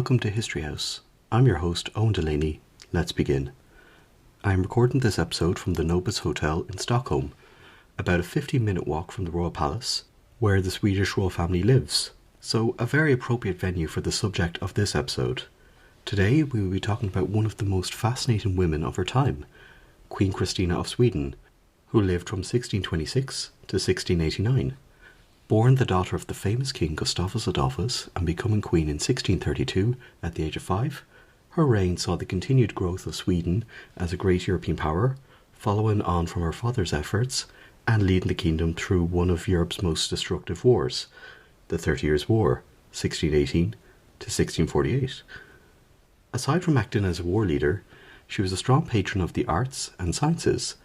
welcome to History House. I'm your host, Owen Delaney. Let's begin. I'm recording this episode from the Nobis Hotel in Stockholm, about a 15-minute walk from the Royal Palace, where the Swedish royal family lives, so a very appropriate venue for the subject of this episode. Today we will be talking about one of the most fascinating women of her time, Queen Christina of Sweden, who lived from 1626 to 1689. Born the daughter of the famous king Gustavus Adolphus and becoming queen in 1632 at the age of 5, her reign saw the continued growth of Sweden as a great European power, following on from her father's efforts and leading the kingdom through one of Europe's most destructive wars, the 30 Years' War, 1618 to 1648. Aside from acting as a war leader, she was a strong patron of the arts and sciences,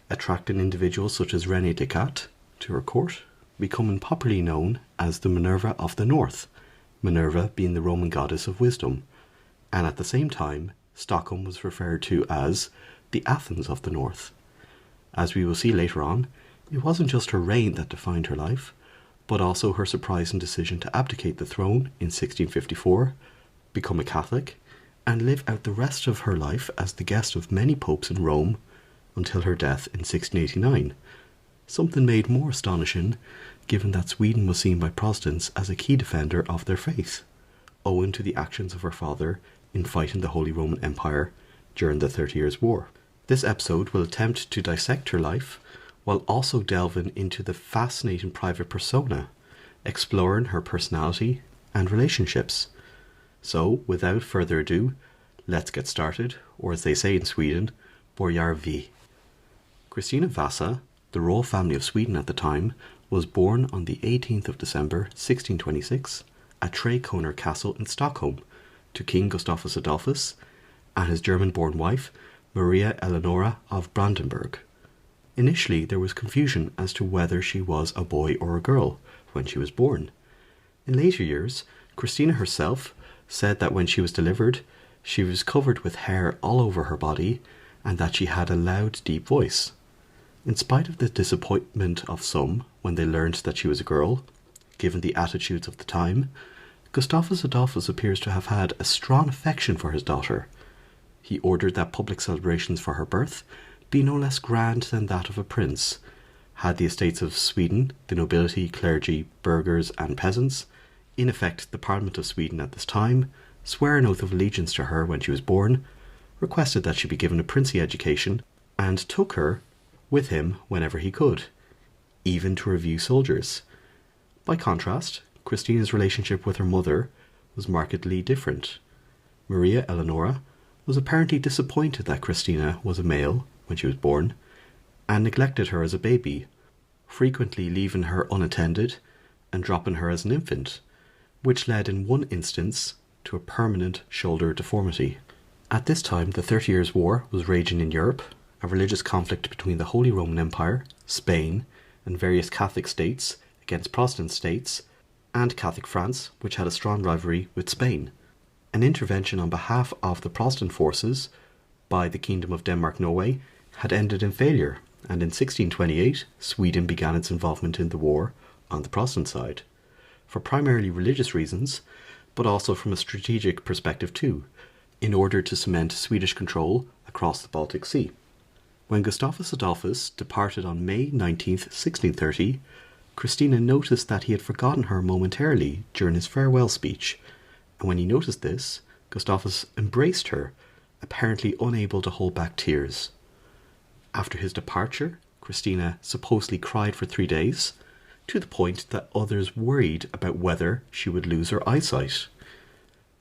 attracting individuals such as René Descartes to her court, becoming popularly known as the Minerva of the North, Minerva being the Roman goddess of wisdom, and at the same time, Stockholm was referred to as the Athens of the North. As we will see later on, it wasn't just her reign that defined her life, but also her surprising decision to abdicate the throne in 1654, become a Catholic, and live out the rest of her life as the guest of many popes in Rome until her death in 1689. Something made more astonishing, given that Sweden was seen by Protestants as a key defender of their faith, owing to the actions of her father in fighting the Holy Roman Empire during the 30 Years' War. This episode will attempt to dissect her life, while also delving into the fascinating private persona, exploring her personality and relationships. So, without further ado, let's get started, or as they say in Sweden, börjar vi. Christina Vasa, the royal family of Sweden at the time, was born on the 18th of December 1626 at Träkönner Castle in Stockholm to King Gustavus Adolphus and his German-born wife Maria Eleonora of Brandenburg. Initially there was confusion as to whether she was a boy or a girl when she was born. In later years, Christina herself said that when she was delivered, she was covered with hair all over her body and that she had a loud, deep voice. In spite of the disappointment of some when they learned that she was a girl, given the attitudes of the time, Gustavus Adolphus appears to have had a strong affection for his daughter. He ordered that public celebrations for her birth be no less grand than that of a prince, had the estates of Sweden, the nobility, clergy, burghers and peasants, in effect the Parliament of Sweden at this time, swear an oath of allegiance to her when she was born, requested that she be given a princely education, and took her with him whenever he could, even to review soldiers. By contrast, Christina's relationship with her mother was markedly different. Maria Eleonora was apparently disappointed that Christina was a male when she was born, and neglected her as a baby, frequently leaving her unattended and dropping her as an infant, which led in one instance to a permanent shoulder deformity. At this time, the 30 Years' War was raging in Europe, a religious conflict between the Holy Roman Empire, Spain, and various Catholic states against Protestant states, and Catholic France, which had a strong rivalry with Spain. An intervention on behalf of the Protestant forces by the Kingdom of Denmark-Norway had ended in failure, and in 1628 Sweden began its involvement in the war on the Protestant side, for primarily religious reasons, but also from a strategic perspective too, in order to cement Swedish control across the Baltic Sea. When Gustavus Adolphus departed on May 19, 1630, Christina noticed that he had forgotten her momentarily during his farewell speech, and when he noticed this, Gustavus embraced her, apparently unable to hold back tears. After his departure, Christina supposedly cried for 3 days, to the point that others worried about whether she would lose her eyesight.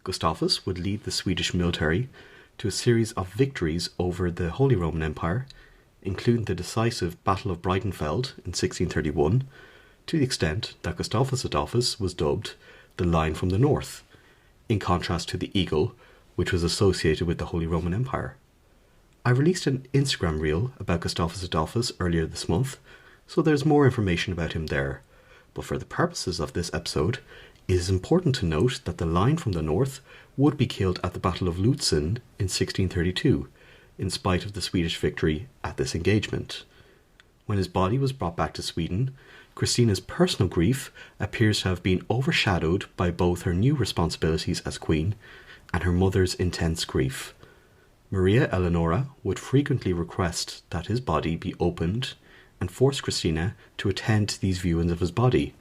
Gustavus would lead the Swedish military to a series of victories over the Holy Roman Empire, including the decisive Battle of Breitenfeld in 1631, to the extent that Gustavus Adolphus was dubbed the Lion from the North, in contrast to the eagle, which was associated with the Holy Roman Empire. I released an Instagram reel about Gustavus Adolphus earlier this month, so there's more information about him there, but for the purposes of this episode, it is important to note that the Lion from the North would be killed at the Battle of Lutzen in 1632, in spite of the Swedish victory at this engagement. When his body was brought back to Sweden, Christina's personal grief appears to have been overshadowed by both her new responsibilities as queen and her mother's intense grief. Maria Eleonora would frequently request that his body be opened and force Christina to attend to these viewings of his body,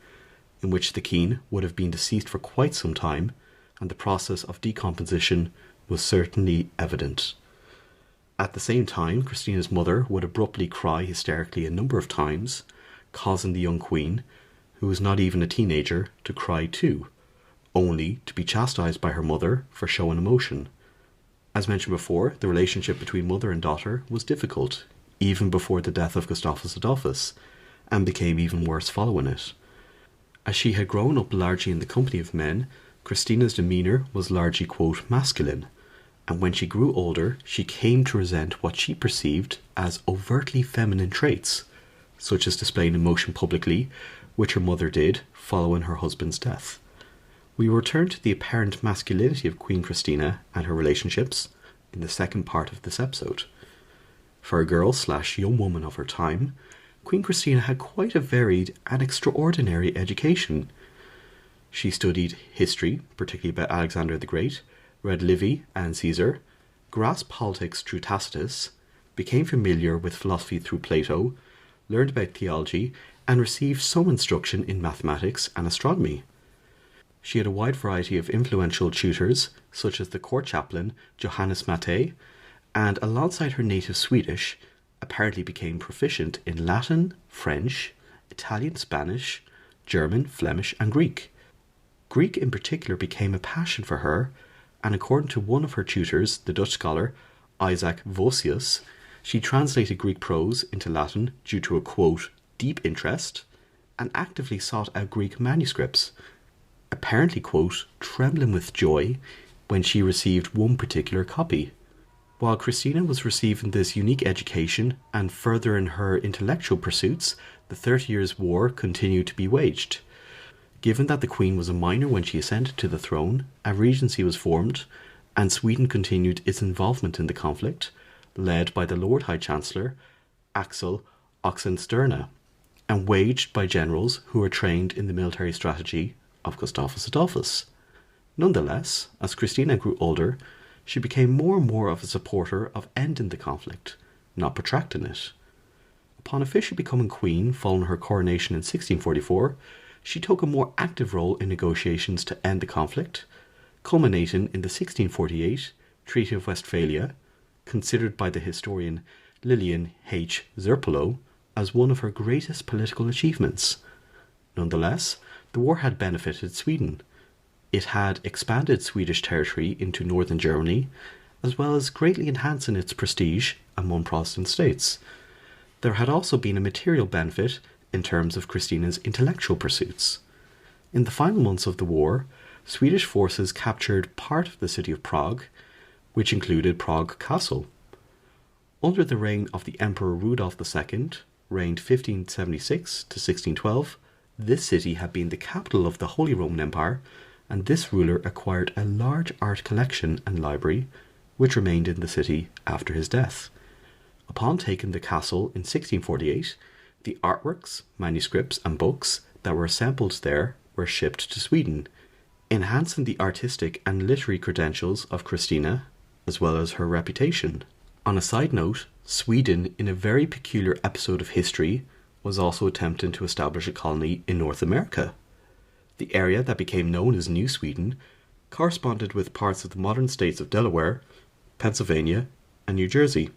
in which the king would have been deceased for quite some time, and the process of decomposition was certainly evident. At the same time, Christina's mother would abruptly cry hysterically a number of times, causing the young queen, who was not even a teenager, to cry too, only to be chastised by her mother for showing emotion. As mentioned before, the relationship between mother and daughter was difficult, even before the death of Gustavus Adolphus, and became even worse following it. As she had grown up largely in the company of men, Christina's demeanour was largely, quote, masculine, and when she grew older, she came to resent what she perceived as overtly feminine traits, such as displaying emotion publicly, which her mother did following her husband's death. We will return to the apparent masculinity of Queen Christina and her relationships in the second part of this episode. For a girl/young woman of her time, Queen Christina had quite a varied and extraordinary education. She studied history, particularly about Alexander the Great, read Livy and Caesar, grasped politics through Tacitus, became familiar with philosophy through Plato, learned about theology, and received some instruction in mathematics and astronomy. She had a wide variety of influential tutors, such as the court chaplain Johannes Mattei, and alongside her native Swedish, apparently became proficient in Latin, French, Italian, Spanish, German, Flemish, and Greek. Greek in particular became a passion for her, and according to one of her tutors, the Dutch scholar Isaac Vossius, she translated Greek prose into Latin due to a, quote, deep interest, and actively sought out Greek manuscripts, apparently, quote, trembling with joy when she received one particular copy. While Christina was receiving this unique education and furthering her intellectual pursuits, the 30 Years' War continued to be waged. Given that the Queen was a minor when she ascended to the throne, a regency was formed, and Sweden continued its involvement in the conflict, led by the Lord High Chancellor Axel Oxenstierna, and waged by generals who were trained in the military strategy of Gustavus Adolphus. Nonetheless, as Christina grew older, she became more and more of a supporter of ending the conflict, not protracting it. Upon officially becoming queen following her coronation in 1644, she took a more active role in negotiations to end the conflict, culminating in the 1648 Treaty of Westphalia, considered by the historian Lillian H. Zerpolo as one of her greatest political achievements. Nonetheless, the war had benefited Sweden. It had expanded Swedish territory into northern Germany, as well as greatly enhancing its prestige among Protestant states. There had also been a material benefit in terms of Christina's intellectual pursuits. In the final months of the war, Swedish forces captured part of the city of Prague, which included Prague Castle. Under the reign of the Emperor Rudolf II, reigned 1576 to 1612, this city had been the capital of the Holy Roman Empire, and this ruler acquired a large art collection and library, which remained in the city after his death. Upon taking the castle in 1648, the artworks, manuscripts, and books that were assembled there were shipped to Sweden, enhancing the artistic and literary credentials of Christina, as well as her reputation. On a side note, Sweden, in a very peculiar episode of history, was also attempting to establish a colony in North America. The area that became known as New Sweden corresponded with parts of the modern states of Delaware, Pennsylvania, and New Jersey.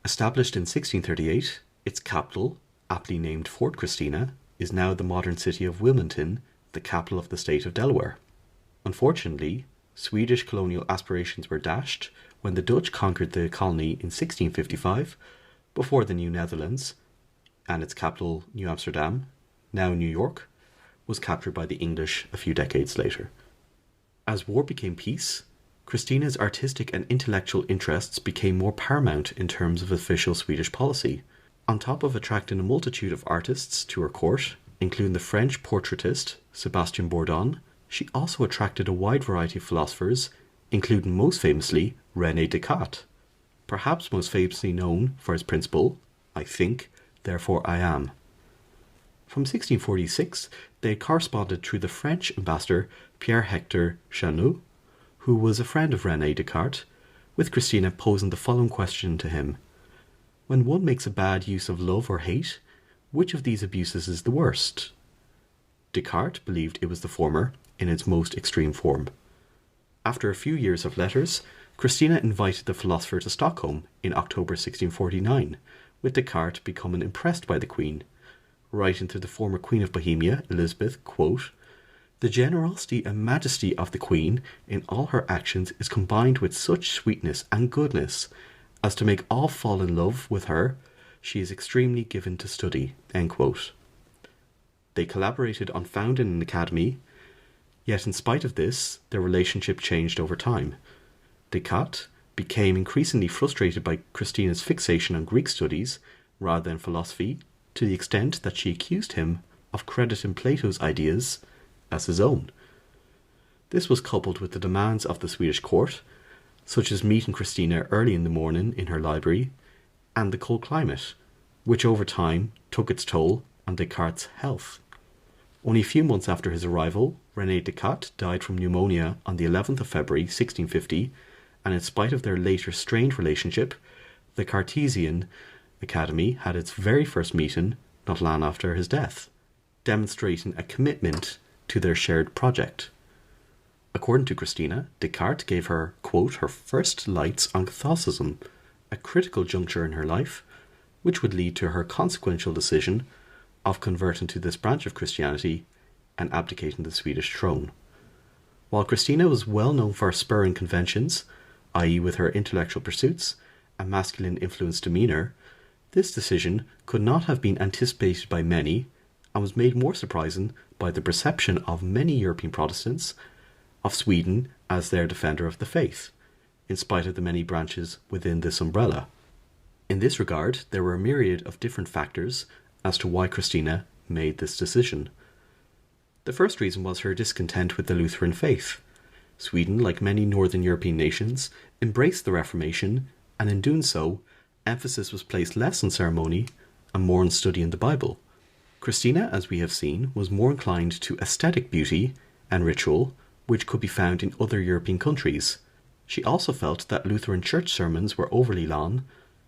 Established in 1638, its capital, aptly named Fort Christina, is now the modern city of Wilmington, the capital of the state of Delaware. Unfortunately, Swedish colonial aspirations were dashed when the Dutch conquered the colony in 1655, before the New Netherlands, and its capital, New Amsterdam, now New York, was captured by the English a few decades later. As war became peace, Christina's artistic and intellectual interests became more paramount in terms of official Swedish policy. On top of attracting a multitude of artists to her court, including the French portraitist Sébastien Bourdon, she also attracted a wide variety of philosophers, including most famously René Descartes, perhaps most famously known for his principle, I think, therefore I am. From 1646, they corresponded through the French ambassador Pierre-Hector Chanut, who was a friend of René Descartes, with Christina posing the following question to him. When one makes a bad use of love or hate, which of these abuses is the worst? Descartes believed it was the former, in its most extreme form. After a few years of letters, Christina invited the philosopher to Stockholm in October 1649, with Descartes becoming impressed by the Queen, writing to the former Queen of Bohemia, Elizabeth, quote, "The generosity and majesty of the Queen in all her actions is combined with such sweetness and goodness as to make all fall in love with her. She is extremely given to study." End quote. They collaborated on founding an academy, yet in spite of this, their relationship changed over time. Descartes became increasingly frustrated by Christina's fixation on Greek studies rather than philosophy, to the extent that she accused him of crediting Plato's ideas as his own. This was coupled with the demands of the Swedish court, such as meeting Christina early in the morning in her library, and the cold climate, which over time took its toll on Descartes' health. Only a few months after his arrival, René Descartes died from pneumonia on the 11th of February 1650, and in spite of their later strained relationship, the Cartesian Academy had its very first meeting not long after his death, demonstrating a commitment to their shared project. According to Christina, Descartes gave her, quote, her first lights on Catholicism, a critical juncture in her life, which would lead to her consequential decision of converting to this branch of Christianity and abdicating the Swedish throne. While Christina was well known for spurring conventions, i.e. with her intellectual pursuits and masculine influenced demeanour, this decision could not have been anticipated by many, and was made more surprising by the perception of many European Protestants of Sweden as their defender of the faith, in spite of the many branches within this umbrella. In this regard, there were a myriad of different factors as to why Christina made this decision. The first reason was her discontent with the Lutheran faith. Sweden, like many Northern European nations, embraced the Reformation, and in doing so, emphasis was placed less on ceremony and more on studying the Bible. Christina, as we have seen, was more inclined to aesthetic beauty and ritual, which could be found in other European countries. She also felt that Lutheran church sermons were overly long,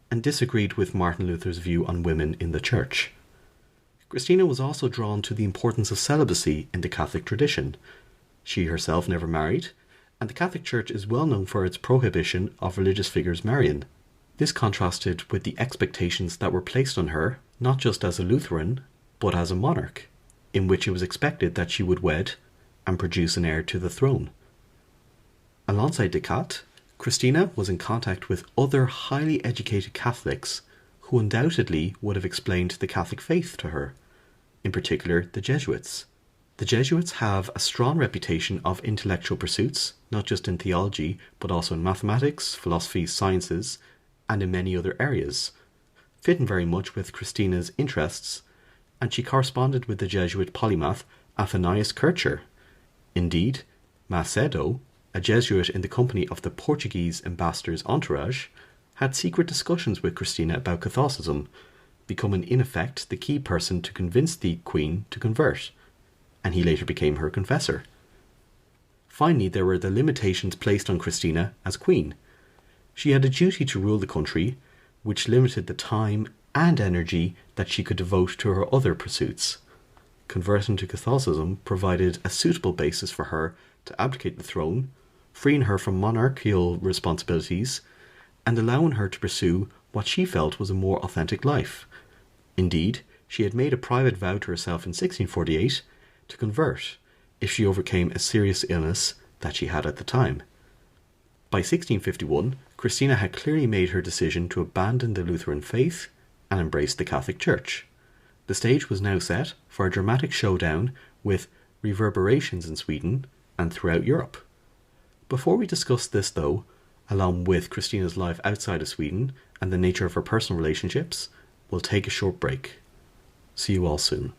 and disagreed with Martin Luther's view on women in the church. Christina was also drawn to the importance of celibacy in the Catholic tradition. She herself never married, and the Catholic Church is well known for its prohibition of religious figures marrying. This contrasted with the expectations that were placed on her, not just as a Lutheran, but as a monarch, in which it was expected that she would wed and produce an heir to the throne. Alongside Descartes, Christina was in contact with other highly educated Catholics who undoubtedly would have explained the Catholic faith to her, in particular the Jesuits. The Jesuits have a strong reputation of intellectual pursuits, not just in theology, but also in mathematics, philosophy, sciences, and in many other areas, fitting very much with Christina's interests, and she corresponded with the Jesuit polymath Athanasius Kircher. Indeed, Macedo, a Jesuit in the company of the Portuguese ambassador's entourage, had secret discussions with Christina about Catholicism, becoming in effect the key person to convince the Queen to convert, and he later became her confessor. Finally, there were the limitations placed on Christina as Queen. She had a duty to rule the country, which limited the time and energy that she could devote to her other pursuits. Converting to Catholicism provided a suitable basis for her to abdicate the throne, freeing her from monarchical responsibilities, and allowing her to pursue what she felt was a more authentic life. Indeed, she had made a private vow to herself in 1648 to convert if she overcame a serious illness that she had at the time. By 1651, Christina had clearly made her decision to abandon the Lutheran faith and embrace the Catholic Church. The stage was now set for a dramatic showdown with reverberations in Sweden and throughout Europe. Before we discuss this, though, along with Christina's life outside of Sweden and the nature of her personal relationships, we'll take a short break. See you all soon.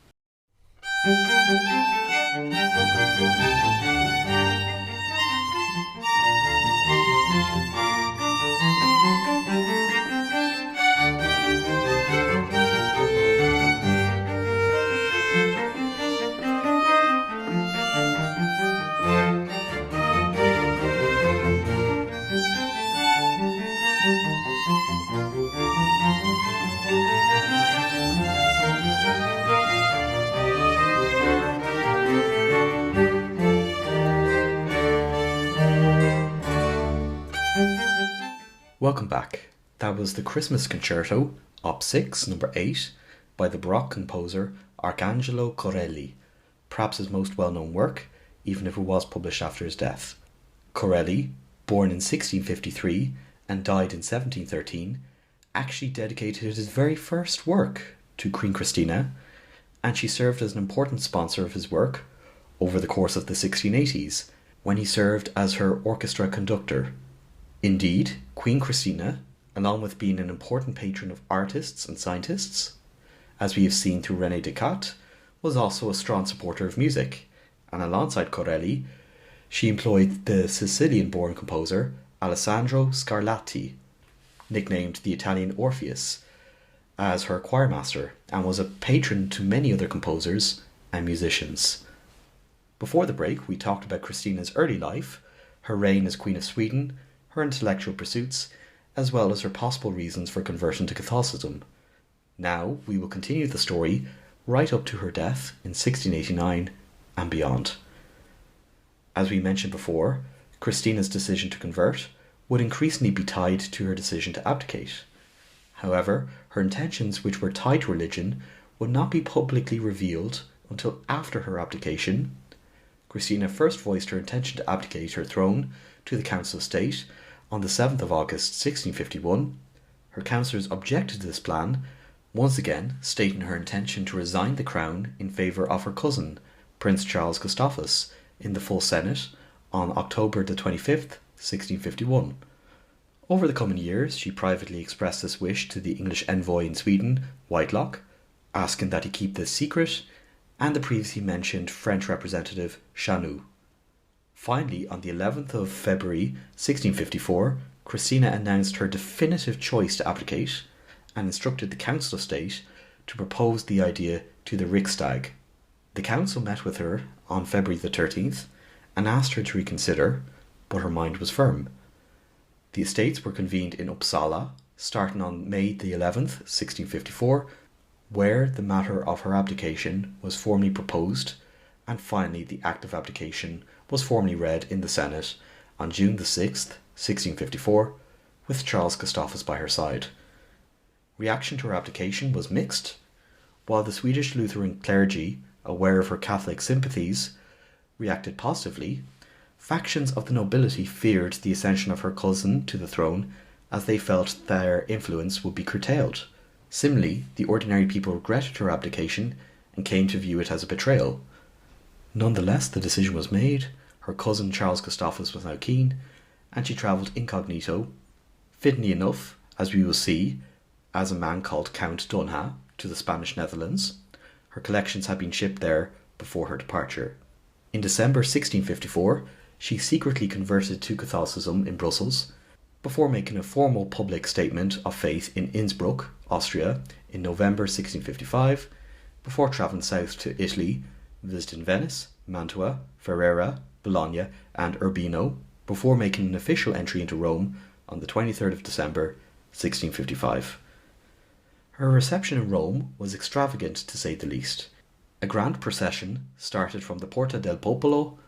Welcome back. That was the Christmas Concerto, Op. 6, number 8, by the Baroque composer Arcangelo Corelli, perhaps his most well-known work, even if it was published after his death. Corelli, born in 1653 and died in 1713, actually dedicated his very first work to Queen Christina, and she served as an important sponsor of his work over the course of the 1680s, when he served as her orchestra conductor. Indeed, Queen Christina, along with being an important patron of artists and scientists, as we have seen through René Descartes, was also a strong supporter of music, and alongside Corelli, she employed the Sicilian-born composer Alessandro Scarlatti, nicknamed the Italian Orpheus, as her choirmaster, and was a patron to many other composers and musicians. Before the break, we talked about Christina's early life, her reign as Queen of Sweden, her intellectual pursuits, as well as her possible reasons for conversion to Catholicism. Now we will continue the story right up to her death in 1689 and beyond. As we mentioned before, Christina's decision to convert would increasingly be tied to her decision to abdicate. However, her intentions which were tied to religion would not be publicly revealed until after her abdication. Christina first voiced her intention to abdicate her throne to the Council of State on the 7th of August 1651. Her councillors objected to this plan, once again stating her intention to resign the crown in favour of her cousin, Prince Charles Gustavus, in the full Senate on October the 25th, 1651. Over the coming years, she privately expressed this wish to the English envoy in Sweden, Whitelock, asking that he keep this secret, and the previously mentioned French representative, Chanou. Finally, on the 11th of February 1654, Christina announced her definitive choice to abdicate and instructed the Council of State to propose the idea to the Riksdag. The council met with her on February the 13th and asked her to reconsider, but her mind was firm. The estates were convened in Uppsala, starting on May the 11th, 1654, where the matter of her abdication was formally proposed, and finally the act of abdication was formally read in the Senate on June the 6th, 1654, with Charles Gustavus by her side. Reaction to her abdication was mixed. While the Swedish Lutheran clergy, aware of her Catholic sympathies, reacted positively, factions of the nobility feared the ascension of her cousin to the throne, as they felt their influence would be curtailed. Similarly, the ordinary people regretted her abdication and came to view it as a betrayal. Nonetheless, the decision was made. Her cousin Charles Gustavus was now keen, and she travelled incognito, fittingly enough, as we will see, as a man called Count Dunha, to the Spanish Netherlands. Her collections had been shipped there before her departure. In December 1654, she secretly converted to Catholicism in Brussels, before making a formal public statement of faith in Innsbruck, Austria, in November 1655, before travelling south to Italy, visiting Venice, Mantua, Ferrara, Bologna, and Urbino, before making an official entry into Rome on the 23rd of December 1655. Her reception in Rome was extravagant, to say the least. A grand procession started from the Porta del Popolo.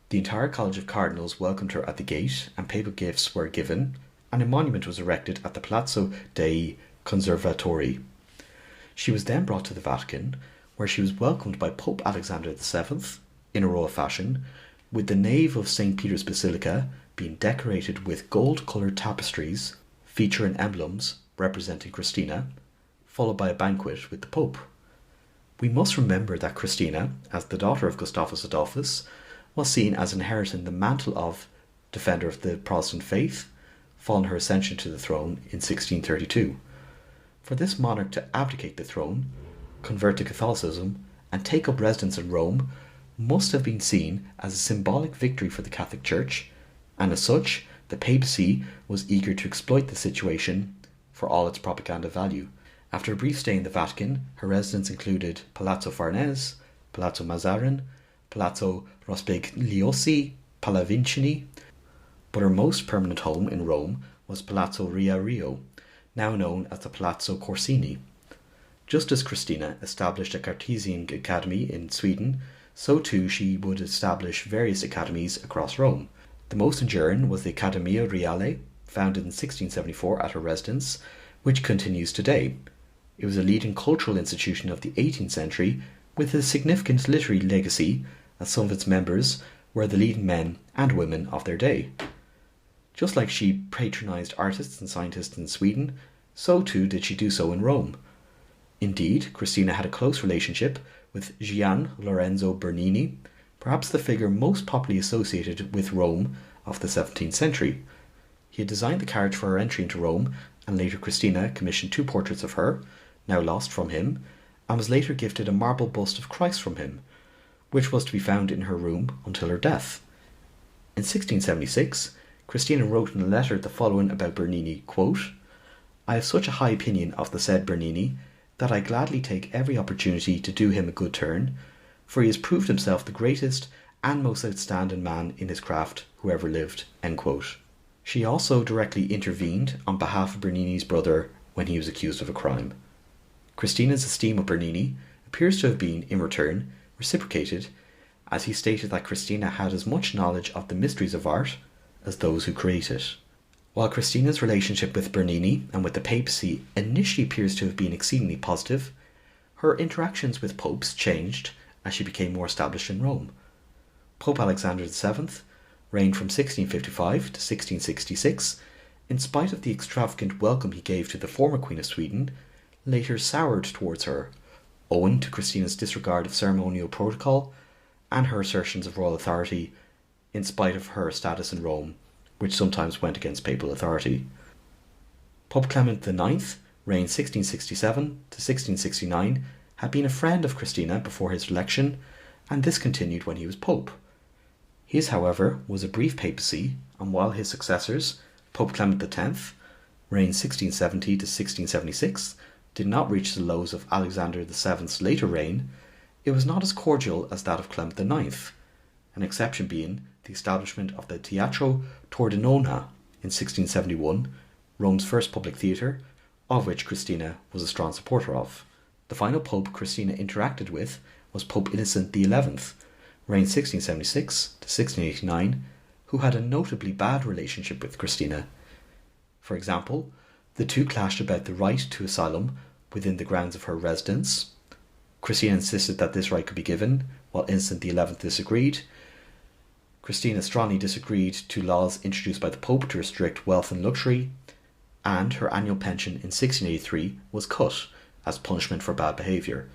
The entire College of Cardinals welcomed her at the gate, and papal gifts were given, and a monument was erected at the Palazzo dei Conservatori. She was then brought to the Vatican, where she was welcomed by Pope Alexander VII, in a royal fashion, with the nave of St. Peter's Basilica being decorated with gold-coloured tapestries featuring emblems representing Christina, followed by a banquet with the Pope. We must remember that Christina, as the daughter of Gustavus Adolphus, was seen as inheriting the mantle of defender of the Protestant faith, following her ascension to the throne in 1632. For this monarch to abdicate the throne, convert to Catholicism, and take up residence in Rome must have been seen as a symbolic victory for the Catholic Church, and as such, the papacy was eager to exploit the situation for all its propaganda value. After a brief stay in the Vatican, her residence included Palazzo Farnese, Palazzo Mazarin, Palazzo Rospigliosi, Pallavicini, but her most permanent home in Rome was Palazzo Riario, now known as the Palazzo Corsini. Just as Christina established a Cartesian academy in Sweden, so too she would establish various academies across Rome. The most enduring was the Accademia Reale, founded in 1674 at her residence, which continues today. It was a leading cultural institution of the 18th century with a significant literary legacy, as some of its members were the leading men and women of their day. Just like she patronised artists and scientists in Sweden, so too did she do so in Rome. Indeed, Christina had a close relationship with Gian Lorenzo Bernini, perhaps the figure most popularly associated with Rome of the 17th century. He had designed the carriage for her entry into Rome, and later Christina commissioned 2 portraits of her, now lost, from him, and was later gifted a marble bust of Christ from him, which was to be found in her room until her death. In 1676, Christina wrote in a letter the following about Bernini, quote, "I have such a high opinion of the said Bernini that I gladly take every opportunity to do him a good turn, for he has proved himself the greatest and most outstanding man in his craft who ever lived." End quote. She also directly intervened on behalf of Bernini's brother when he was accused of a crime. Christina's esteem of Bernini appears to have been, in return, reciprocated, as he stated that Christina had as much knowledge of the mysteries of art as those who create it. While Christina's relationship with Bernini and with the papacy initially appears to have been exceedingly positive, her interactions with popes changed as she became more established in Rome. Pope Alexander VII reigned from 1655 to 1666, in spite of the extravagant welcome he gave to the former Queen of Sweden, later soured towards her, owing to Christina's disregard of ceremonial protocol and her assertions of royal authority in spite of her status in Rome, which sometimes went against papal authority. Pope Clement IX, reigned 1667 to 1669, had been a friend of Christina before his election, and this continued when he was pope. His, however, was a brief papacy, and while his successors, Pope Clement X, reigned 1670 to 1676, did not reach the lows of Alexander VII's later reign, it was not as cordial as that of Clement IX, an exception being the establishment of the Teatro Tordinona in 1671, Rome's first public theatre, of which Christina was a strong supporter of. The final pope Christina interacted with was Pope Innocent XI, reigned 1676 to 1689, who had a notably bad relationship with Christina. For example, the two clashed about the right to asylum within the grounds of her residence. Christina insisted that this right could be given, while Innocent XI disagreed. Christina strongly disagreed to laws introduced by the Pope to restrict wealth and luxury, and her annual pension in 1683 was cut as punishment for bad behaviour.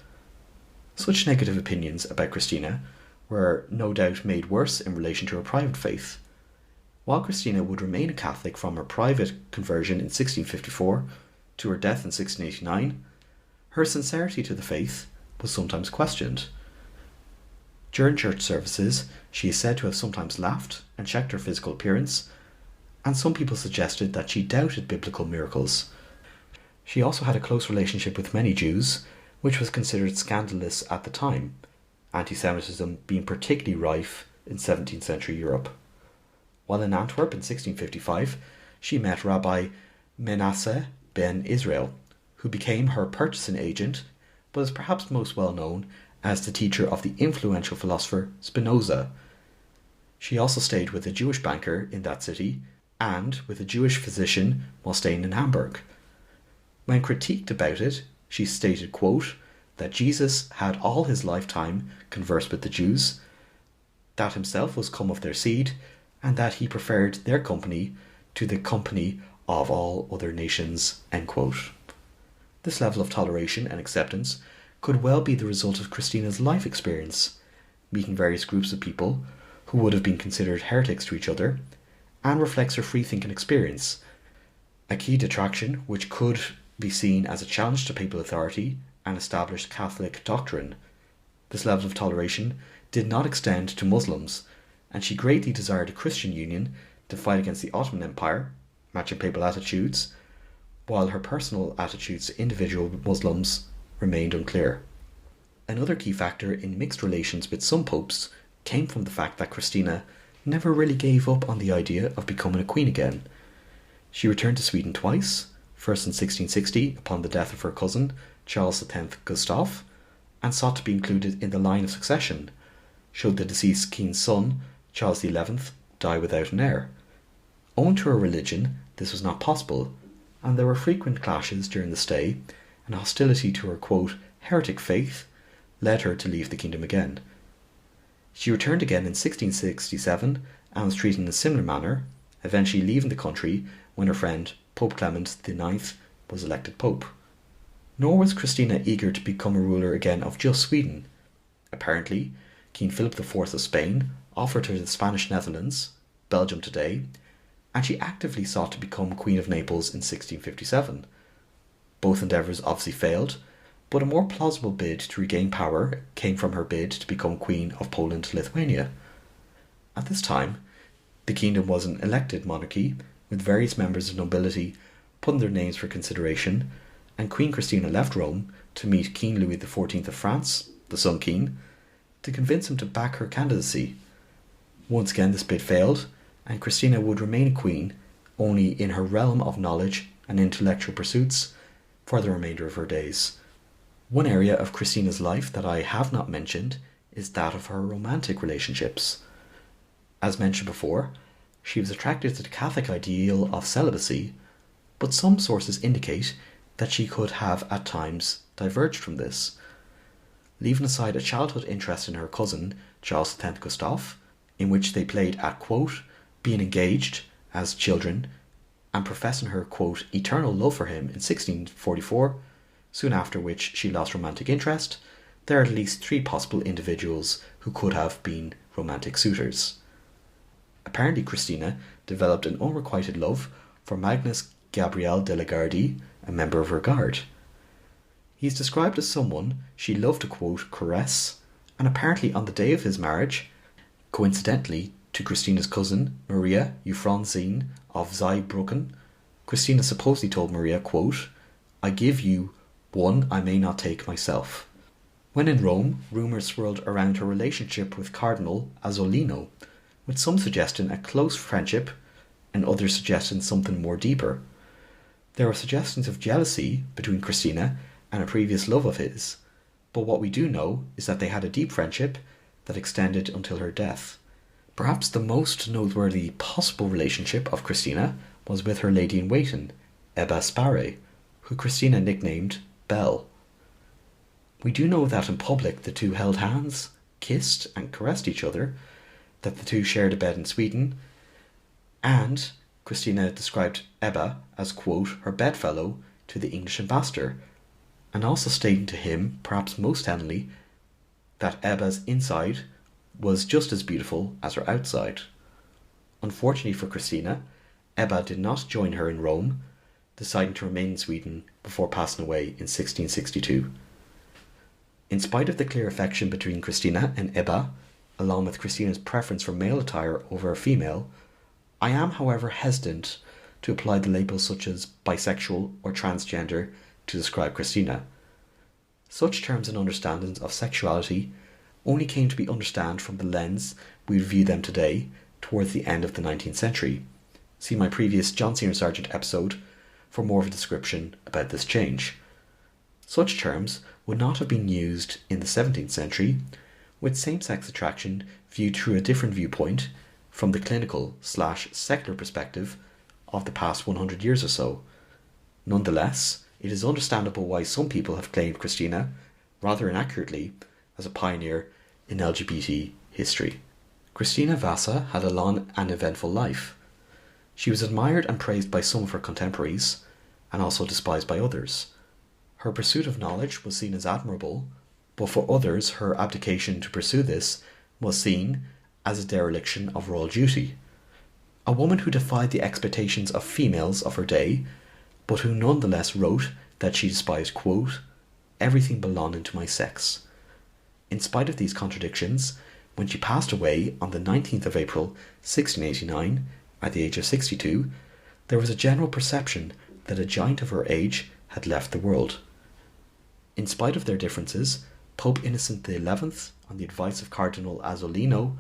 Such negative opinions about Christina were no doubt made worse in relation to her private faith. While Christina would remain a Catholic from her private conversion in 1654 to her death in 1689, her sincerity to the faith was sometimes questioned. During church services, she is said to have sometimes laughed and checked her physical appearance, and some people suggested that she doubted biblical miracles. She also had a close relationship with many Jews, which was considered scandalous at the time, anti-Semitism being particularly rife in 17th century Europe. While in Antwerp in 1655, she met Rabbi Menasseh ben Israel, who became her purchasing agent, but is perhaps most well known as the teacher of the influential philosopher Spinoza. She also stayed with a Jewish banker in that city and with a Jewish physician while staying in Hamburg. When critiqued about it, she stated, quote, that Jesus had all his lifetime conversed with the Jews, that himself was come of their seed, and that he preferred their company to the company of all other nations. End quote. This level of toleration and acceptance could well be the result of Christina's life experience, meeting various groups of people who would have been considered heretics to each other, and reflects her free-thinking experience, a key detraction which could be seen as a challenge to papal authority and established Catholic doctrine. This level of toleration did not extend to Muslims, and she greatly desired a Christian union to fight against the Ottoman Empire, matching papal attitudes, while her personal attitudes to individual Muslims remained unclear. Another key factor in mixed relations with some popes came from the fact that Christina never really gave up on the idea of becoming a queen again. She returned to Sweden twice, first in 1660 upon the death of her cousin, Charles X Gustav, and sought to be included in the line of succession, should the deceased king's son, Charles XI, die without an heir. Owing to her religion, this was not possible, and there were frequent clashes during the stay, and hostility to her, quote, heretic faith led her to leave the kingdom again. She returned again in 1667 and was treated in a similar manner, eventually leaving the country when her friend Pope Clement IX was elected pope. Nor was Christina eager to become a ruler again of just Sweden. Apparently, King Philip IV of Spain offered her the Spanish Netherlands, Belgium today, and she actively sought to become Queen of Naples in 1657. Both endeavours obviously failed, but a more plausible bid to regain power came from her bid to become Queen of Poland-Lithuania. At this time, the kingdom was an elected monarchy, with various members of nobility putting their names for consideration, and Queen Christina left Rome to meet King Louis XIV of France, the Sun King, to convince him to back her candidacy. Once again this bid failed, and Christina would remain a queen only in her realm of knowledge and intellectual pursuits for the remainder of her days. One area of Christina's life that I have not mentioned is that of her romantic relationships. As mentioned before, she was attracted to the Catholic ideal of celibacy, but some sources indicate that she could have at times diverged from this. Leaving aside a childhood interest in her cousin, Charles X Gustav, in which they played at, quote, being engaged as children, and professing her, quote, eternal love for him in 1644, soon after which she lost romantic interest, there are at least 3 possible individuals who could have been romantic suitors. Apparently Christina developed an unrequited love for Magnus Gabriel de la Gardie, a member of her guard. He is described as someone she loved to, quote, caress, and apparently on the day of his marriage, coincidentally to Christina's cousin, Maria Euphrosyne of Zweibrücken, Christina supposedly told Maria, quote, I give you one I may not take myself. When in Rome, rumours swirled around her relationship with Cardinal Azzolino, with some suggesting a close friendship and others suggesting something more deeper. There were suggestions of jealousy between Christina and a previous love of his, but what we do know is that they had a deep friendship that extended until her death. Perhaps the most noteworthy possible relationship of Christina was with her lady-in-waiting, Ebba Sparre, who Christina nicknamed Belle. We do know that in public the two held hands, kissed and caressed each other, that the two shared a bed in Sweden, and Christina described Ebba as, quote, her bedfellow to the English ambassador, and also stating to him, perhaps most tenderly, that Ebba's inside was just as beautiful as her outside. Unfortunately for Christina, Ebba did not join her in Rome, deciding to remain in Sweden before passing away in 1662. In spite of the clear affection between Christina and Ebba, along with Christina's preference for male attire over female, I am, however, hesitant to apply the labels such as bisexual or transgender to describe Christina. Such terms and understandings of sexuality only came to be understood from the lens we view them today towards the end of the 19th century. See my previous John Senior Sargent episode for more of a description about this change. Such terms would not have been used in the 17th century, with same-sex attraction viewed through a different viewpoint from the clinical/secular perspective of the past 100 years or so. Nonetheless, it is understandable why some people have claimed Christina, rather inaccurately, as a pioneer in LGBT history. Christina Vasa had a long and eventful life. She was admired and praised by some of her contemporaries, and also despised by others. Her pursuit of knowledge was seen as admirable, but for others her abdication to pursue this was seen as a dereliction of royal duty. A woman who defied the expectations of females of her day, but who nonetheless wrote that she despised, quote, everything belonging to my sex. In spite of these contradictions, when she passed away on the 19th of April 1689, at the age of 62, there was a general perception that a giant of her age had left the world. In spite of their differences, Pope Innocent XI, on the advice of Cardinal Azzolino,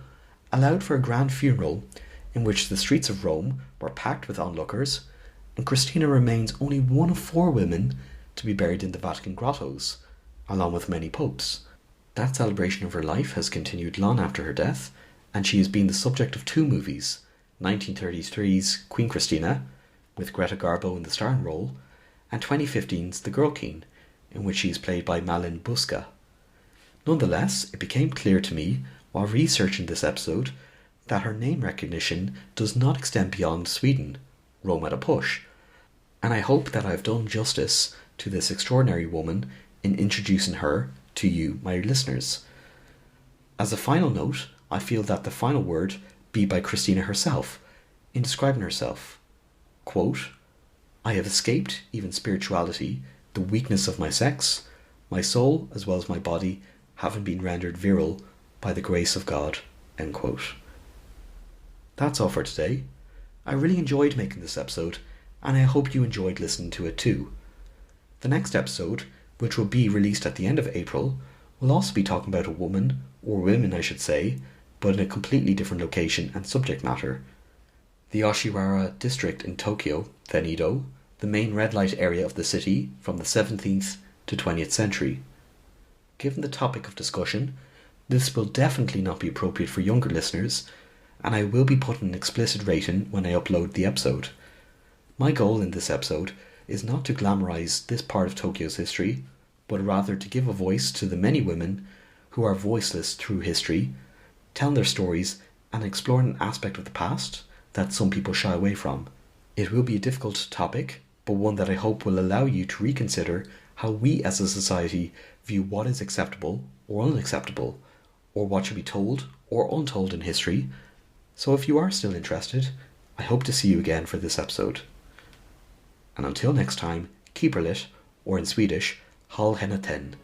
allowed for a grand funeral in which the streets of Rome were packed with onlookers, and Christina remains only one of 4 women to be buried in the Vatican grottos, along with many popes. That celebration of her life has continued long after her death, and she has been the subject of 2 movies, 1933's Queen Christina, with Greta Garbo in the starring role, and 2015's The Girl King, in which she is played by Malin Buska. Nonetheless, it became clear to me, while researching this episode, that her name recognition does not extend beyond Sweden, Rome at a push, and I hope that I have done justice to this extraordinary woman in introducing her to you, my listeners. As a final note, I feel that the final word be by Christina herself, in describing herself. Quote, "I have escaped even spirituality, the weakness of my sex, my soul as well as my body having been rendered virile by the grace of God." End quote. That's all for today. I really enjoyed making this episode, and I hope you enjoyed listening to it too. The next episode, which will be released at the end of April, will also be talking about a woman, or women I should say, but in a completely different location and subject matter. The Oshiwara district in Tokyo, then Edo, the main red light area of the city from the 17th to 20th century. Given the topic of discussion, this will definitely not be appropriate for younger listeners, and I will be putting an explicit rating when I upload the episode. My goal in this episode is not to glamorize this part of Tokyo's history, but rather to give a voice to the many women who are voiceless through history, telling their stories and exploring an aspect of the past that some people shy away from. It will be a difficult topic, but one that I hope will allow you to reconsider how we as a society view what is acceptable or unacceptable, or what should be told or untold in history. So if you are still interested, I hope to see you again for this episode. And until next time, keep her lit, or in Swedish, håll henne tänd.